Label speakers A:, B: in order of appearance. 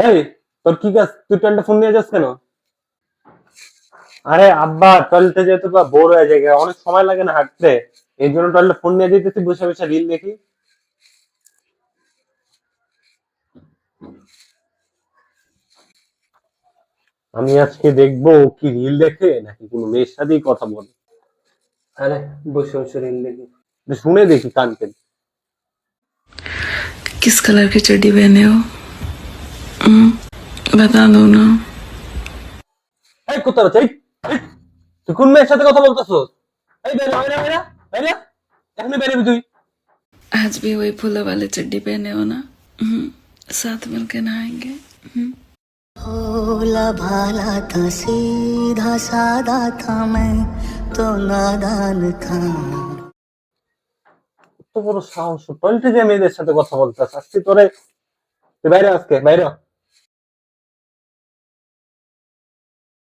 A: এই, তোর কি কাজ? তুই টয়লেটে ফোন নিয়ে যাস কেন? আরে আব্বা, টয়লেটে যেতে তো বোর হয়ে যায়, অনেক সময় লাগে না হাঁটতে। এই জন্য টয়লেটে ফোন নিয়ে যেতেছি, বসে বসে রিল দেখি। আমি আজকে দেখবো ও কি রিল দেখে নাকি কোনো মেয়ের সাথেই কথা বলে।
B: अरे बसে বসে রিল দেখি।
A: শুনে দেখি কানতেন।
C: किस कलर की चड्डी पहने हो? बता दो ना।
A: এই কোথাও চাই, তুই কোন মেয়ের সাথে কথা বলতেছস? এই বেরা বেরা বেরা বেরা, এখনই বেরোবি তুই।
C: आज भी वही फूलों वाली चड्डी पहने हो ना? साथ मिलके नहाएंगे।
D: भोला भाला था सीधा सादा था मैं तो नादान था।
A: কত বড় সাহস, টয়লেটে যে মেয়েদের সাথে কথা বলতেছ! আজকে তোরে, তুই বাইরে, আজকে বাইরে হ।